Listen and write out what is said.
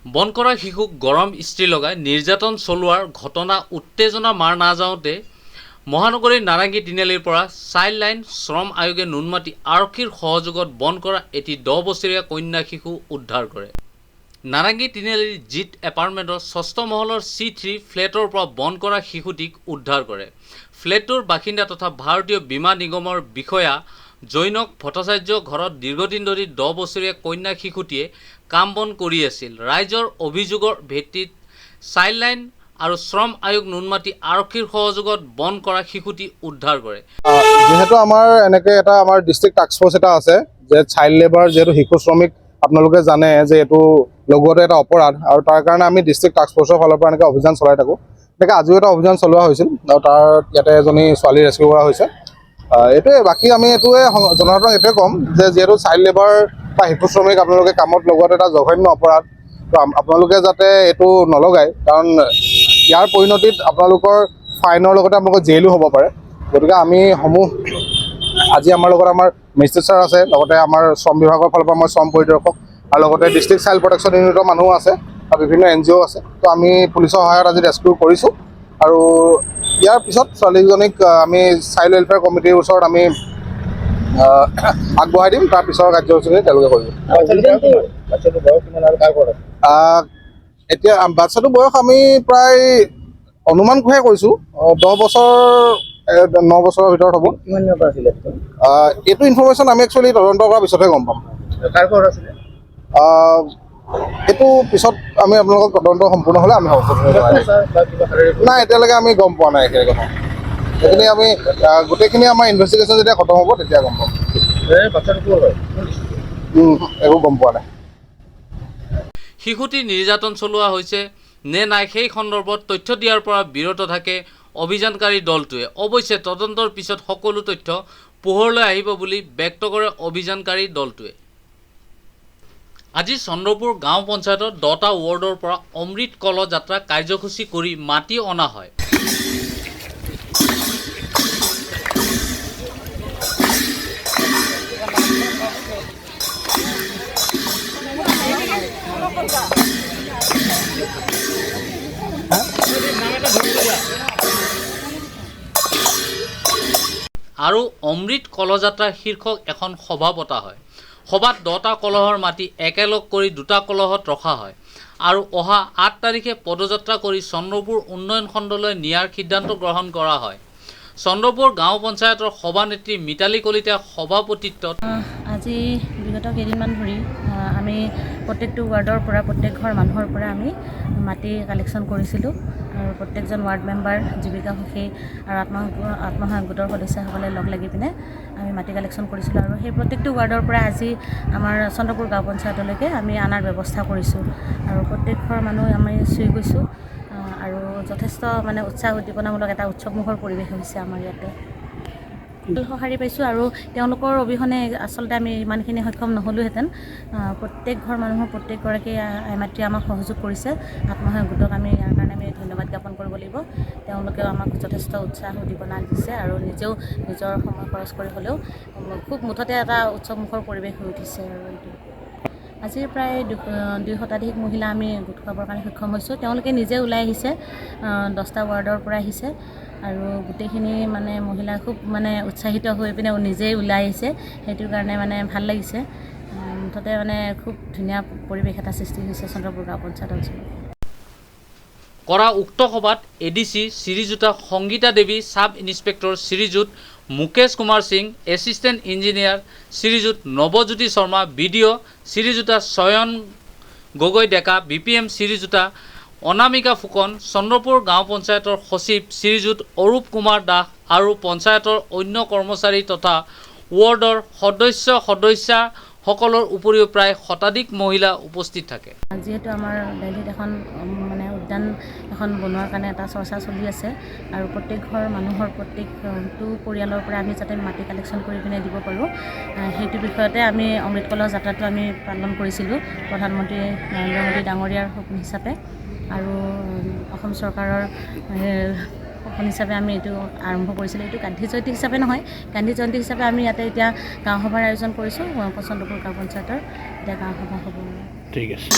বন কৰা শিশুক গৰম ইস্ত্ৰি লগাই নিৰ্যাতন চলোৱাৰ ঘটনা উত্তেজনা মাৰ নাযাওঁতে মহানগৰীৰ নাৰাংগী তিনিআলিৰ পৰা চাইল্ড লাইন শ্ৰম আয়োগে নুনমাটি আৰক্ষীৰ সহযোগত বন কৰা এটি 10 বছৰীয়া কন্যা শিশু উদ্ধাৰ কৰে। নাৰাংগী তিনিআলিৰ জিট এপাৰ্টমেণ্টৰ 6ষ্ঠ মহলৰ C3 ফ্লেটৰ পৰা বন কৰা শিশুটিক উদ্ধাৰ কৰে। ফ্লেটটোৰ বাসিন্দা তথা ভাৰতীয় বীমা নিগমৰ বিষয়া জৈনক ভট্টাচাৰ্য ঘৰত দীৰ্ঘদিন ধৰি 10 বছৰীয়া কন্যা শিশুটিয়ে কাম বন কৰি আছিল। ৰাইজৰ অভিযোগৰ ভিত্তিত চাইল্ড লাইন আৰু শ্ৰম আয়োগ নুনমাটি আৰক্ষীৰ সহযোগত বন কৰা শিশুটি উদ্ধাৰ কৰে। যেহেতু আমাৰ এনেকৈ এটা আমাৰ ডিষ্ট্ৰিক্ট টাস্ক ফ'ৰ্চ এটা আছে যে চাইল্ড লেবাৰ যিহেতু শিশু শ্ৰমিক আপোনালোকে জানে যে এইটো লগতে এটা অপৰাধ আৰু তাৰ কাৰণে আমি ডিষ্ট্ৰিক্ট টাস্ক ফ'ৰ্চৰ ফালৰ পৰা এনেকৈ অভিযান চলাই থাকোঁ। এনেকৈ আজিও এটা অভিযান চলোৱা হৈছিল আৰু তাৰ ইয়াতে এজনী ছোৱালী ৰেস্কিউ কৰা হৈছে। এইটোৱে বাকী আমি এইটোৱে জনসাধাৰণক এইটোৱে ক'ম যে যিহেতু চাইল্ড লেবাৰ বা শিশু শ্ৰমিক আপোনালোকে কামত লগোৱাটো এটা জঘন্য অপৰাধ, তো আপোনালোকে যাতে এইটো নলগায়, কাৰণ ইয়াৰ পৰিণতিত আপোনালোকৰ ফাইনৰ লগতে আপোনালোকৰ জেইলো হ'ব পাৰে। গতিকে আমি আজি আমাৰ লগত আমাৰ মেজিষ্ট্ৰেট ছাৰ আছে, লগতে আমাৰ শ্ৰম বিভাগৰ ফালৰ পৰা আমাৰ শ্ৰম পৰিদৰ্শক আৰু লগতে ডিষ্ট্ৰিক্ট চাইল্ড প্ৰটেকশ্যন ইউনিটৰ মানুহ আছে আৰু বিভিন্ন NGO আছে। তো আমি পুলিচৰ সহায়ত আজি ৰেস্কিউ কৰিছোঁ আৰু ইয়াৰ পিছত ছোৱালীজনীক আমি চাইল্ড ৱেলফেয়াৰ কমিটিৰ ওচৰত আমি আগবঢ়াই দিম। তাৰ পিছৰ কাৰ্যসূচী তেওঁলোকে কৰিব। এতিয়া বাচ্ছাটোৰ বয়স আমি প্ৰায় অনুমান কৰিহে কৈছোঁ 10 বছৰ 9 বছৰৰ ভিতৰত হ'ব। এইটো ইনফৰমেশ্যন আমি একচুৱেলি তদন্ত কৰাৰ পিছতহে গম পাম। এইটো পিছত আমি আপোনালোকক তদন্ত সম্পূৰ্ণ হ'লে আমি নাই, এতিয়ালৈকে আমি গম পোৱা নাই সেইখিনি কথা। সেইখিনি আমি গোটেইখিনি আমাৰ ইনভেষ্টিগেশ্যন যেতিয়া খতম হ'ব তেতিয়া গম পাম। একো গম পোৱা নাই। শিশুটি নিৰ্যাতন চলোৱা হৈছে নে নাই সেই সন্দৰ্ভত তথ্য দিয়াৰ পৰা বিৰত থাকে অভিযানকাৰী দলটোৱে। অৱশ্যে তদন্তৰ পিছত সকলো তথ্য পোহৰলৈ আহিব বুলি ব্যক্ত কৰে অভিযানকাৰী দলটোৱে। আজি চন্দ্ৰপুৰ গাঁও পঞ্চায়তৰ 10টা ৱাৰ্ডৰ পৰা অমৃত কলহ যাত্ৰা কাৰ্যসূচী কৰি মাটি অনা হয়। আৰু অমৃত কলহযাত্ৰা শীৰ্ষক এখন সভা পতা হয়। সভাত 10টা কলহৰ মাটি একলগ কৰি 2টা কলহত ৰখা হয় আৰু অহা 8 তাৰিখে পদযাত্ৰা কৰি চন্দ্ৰপুৰ উন্নয়ন খণ্ডলৈ নিয়াৰ সিদ্ধান্ত গ্ৰহণ কৰা হয়। চন্দ্ৰপুৰ গাঁও পঞ্চায়তৰ সভানেত্ৰী মিতালী কলিতাৰ সভাপতিত্বত আজি বিগত কেইদিনমান ধৰি আমি প্ৰত্যেকটো ৱাৰ্ডৰ পৰা প্ৰত্যেক ঘৰ মানুহৰ পৰা আমি মাটি কালেকশ্যন কৰিছিলোঁ আৰু প্ৰত্যেকজন ৱাৰ্ড মেম্বাৰ, জীৱিকা সখী আৰু আত্মসহায়ক গোটৰ সদস্যসকলে লগ লাগি পিনে আমি মাটি কালেকশ্যন কৰিছিলোঁ আৰু সেই প্ৰত্যেকটো ৱাৰ্ডৰ পৰা আজি আমাৰ চন্দ্ৰপুৰ গাঁও পঞ্চায়তলৈকে আমি অনাৰ ব্যৱস্থা কৰিছোঁ আৰু প্ৰত্যেক ঘৰ মানুহ আমি চুই গৈছোঁ আৰু যথেষ্ট মানে উৎসাহ উদ্দীপনামূলক এটা উৎসৱমুখৰ পৰিৱেশ হৈছে আমাৰ ইয়াতে। সঁহাৰি পাইছোঁ আৰু তেওঁলোকৰ অবিহনে আচলতে আমি ইমানখিনি সক্ষম নহ'লোহেঁতেন। প্ৰত্যেক ঘৰ মানুহৰ প্ৰত্যেকগৰাকী মাতৃয়ে আমাক সহযোগ কৰিছে। আত্মসহায়ক গোটক আমি ইয়াৰ কাৰণে আমি ধন্যবাদ জ্ঞাপন কৰিব লাগিব। তেওঁলোকেও আমাক যথেষ্ট উৎসাহ উদ্দীপনা দিছে আৰু নিজেও নিজৰ সময় খৰচ কৰি হ'লেও খুব মুঠতে এটা উৎসৱমুখৰ পৰিৱেশ হৈ উঠিছে। আৰু এইটো আজি প্ৰায় 2 শতাধিক মহিলা আমি গোট খুৱাবৰ কাৰণে সক্ষম হৈছোঁ। তেওঁলোকে নিজে ওলাই আহিছে, 10টা ৱাৰ্ডৰ পৰা আহিছে আৰু গোটেইখিনি মানে মহিলা খুব মানে উৎসাহিত হৈ পিনে নিজেই ওলাই আহিছে। সেইটো কাৰণে মানে ভাল লাগিছে। মুঠতে মানে খুব ধুনীয়া পৰিৱেশ এটা সৃষ্টি হৈছে চন্দ্ৰপুৰ গাঁও পঞ্চায়ত অঞ্চলত। কৰা উক্ত সভাত ADC শ্ৰীযুতা সংগীতা দেৱী, ছাব ইন্সপেক্টৰ শ্ৰীযুত মুকেশ কুমাৰ সিং, এছিষ্টেণ্ট ইঞ্জিনিয়াৰ শ্ৰীযুত নৱজ্যোতি শৰ্মা, BDO শ্ৰীযুতা চয়ন গগৈ ডেকা, BPM শ্ৰীযুতা অনামিকা ফুকন, চন্দ্ৰপুৰ গাঁও পঞ্চায়তৰ সচিব শ্ৰীযুত অৰূপ কুমাৰ দাস আৰু পঞ্চায়তৰ অন্য কৰ্মচাৰী তথা ৱাৰ্ডৰ সদস্যসকলৰ উপৰিও প্ৰায় শতাধিক মহিলা উপস্থিত থাকে। যিহেতু আমাৰ দিল্লীত এখন মানে উদ্যান এখন বনোৱাৰ কাৰণে এটা চৰ্চা চলি আছে আৰু প্ৰত্যেক ঘৰ মানুহৰ প্ৰত্যেকটো পৰিয়ালৰ পৰা আমি যাতে মাটি কালেকশ্যন কৰি পিনে দিব পাৰোঁ, সেইটো বিষয়তে আমি অমৃত কলহ যাত্ৰাটো আমি পালন কৰিছিলোঁ প্ৰধানমন্ত্ৰী নৰেন্দ্ৰ মোদী ডাঙৰীয়াৰ হুকুম হিচাপে আৰু অসম চৰকাৰৰ সপোন হিচাপে আমি এইটো আৰম্ভ কৰিছিলোঁ। এইটো গান্ধী জয়ন্তী হিচাপে নহয়, গান্ধী জয়ন্তী হিচাপে আমি ইয়াতে এতিয়া গাঁও সভাৰ আয়োজন কৰিছোঁ পচন্দপুৰ গাঁও পঞ্চায়তৰ। এতিয়া গাঁও সভা হ'ব। ঠিক আছে।